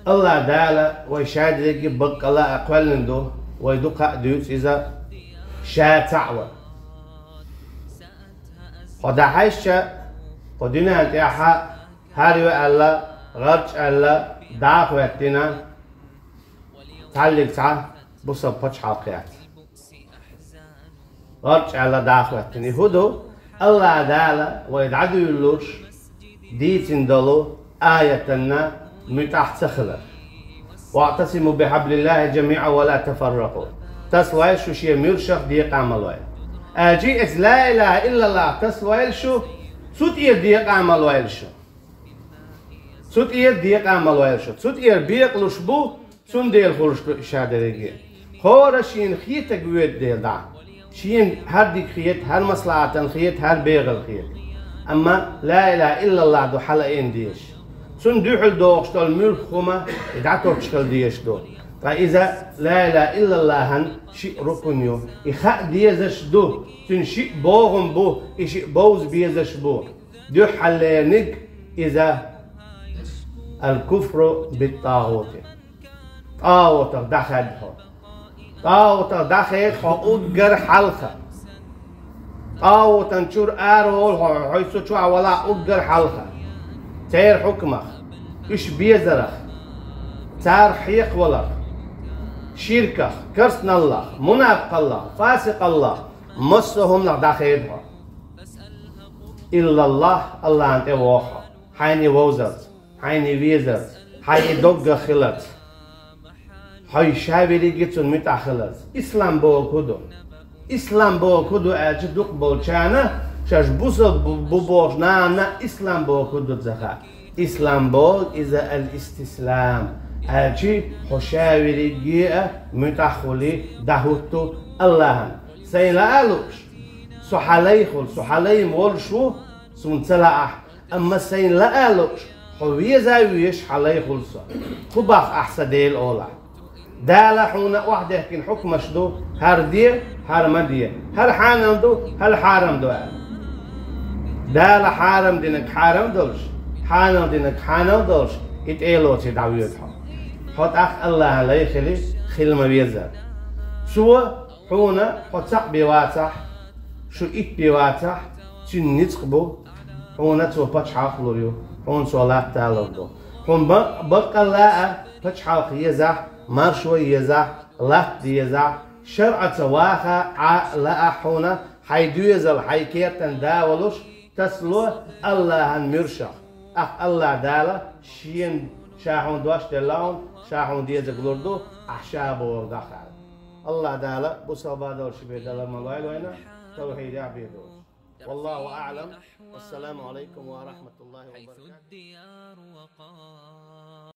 الله دالا ويشاد لك بق الله أقوال عنده ويدق ديوت إذا شاء تعوى خدا حيشة خدينا أنتيحا هاريو الله غرج الله داق وقتنا تعلق تعا بصب بچ حلقيات غرج الله داق وقتنا هدو الله دالا ويدعدو يلوش ديتن دلو آياتنا متحت خلق واعتصموا بحبل الله جميعا ولا تفرقوا تسويل شو شيء مرشخ ديق عمل ويل أجيء لا إله إلا الله تسويل شو سوت إير ديق عمل ويل شو سوت إير ديق عمل ويل شو سوت إير بيق لشبو سون ديل خلش شهادة رجي خورا شين خيتك بيد ديل دا شين هر ديك خيت هر مصلحة خيت هر بيغل خيت أما لا إله إلا الله دو حلقين ديش سون دوحل دوغش دول ملك خما يدعتور تشكل ديش دو فإذا لا إله إلا الله هن شيء ركنيو إخاء ديزش دو سون شيء بوغم بو إشيء بوز بيزش بو دو حلينك إذا الكفر بالطاغوت طاغوت دخلها طاغوت دخلها أجر حلقة طاغوت نشور أرول حيث شو ولا أجر حلقة تير حكمه إيش بيزرخ تار حيق ولا شركة كرسن الله منافق الله فاسق الله مصهم داخلها إلا الله الله أنت واحد حيني ووزرت حيني ويزرت حيني دوغ خلت حي شابيري جيتون متأخلت إسلام بو كدو إسلام بو كدو أجدوك بولشانا شاش بوصل بوبوش نا إسلام بو كدو زخا إسلام بو إذا الاستسلام أجي حشاوري جيئة متأخلي دهوتو الله سيلا ألوش سحالي مولشو سنتلاح أما سيلا ألوش حوية زاويش حالي خلصة خباخ أحسن ديل أولا دالا حونا واحدة كن حكمش دو هر دي هر مدية هر حانم دو هر حارم دو دالا حارم دينك حارم دولش حانم دينك حانم دولش اتقالو تدعويتها حط أخ الله لا يخلي خلما بيزر شو حونا حط سق بيواتح شو إت بيواتح شو نتقبو حونا تو باتش حاخلوريو حون صلاة تالوكو حون بق الله باتش حاخ يزح مرشوي يزح لحت يزح شرعة واخا لا حونا حيدو يزل حيكيرتن داولوش تسلو الله مرشح أخ الله دالا شين شاحون دوش دلون شاحون ديز غلوردو أحشابو دخل الله دالا بصبا دول شبه دالا ملايل وينا توحيد عبيدو والله أعلم والسلام عليكم ورحمة الله وبركاته.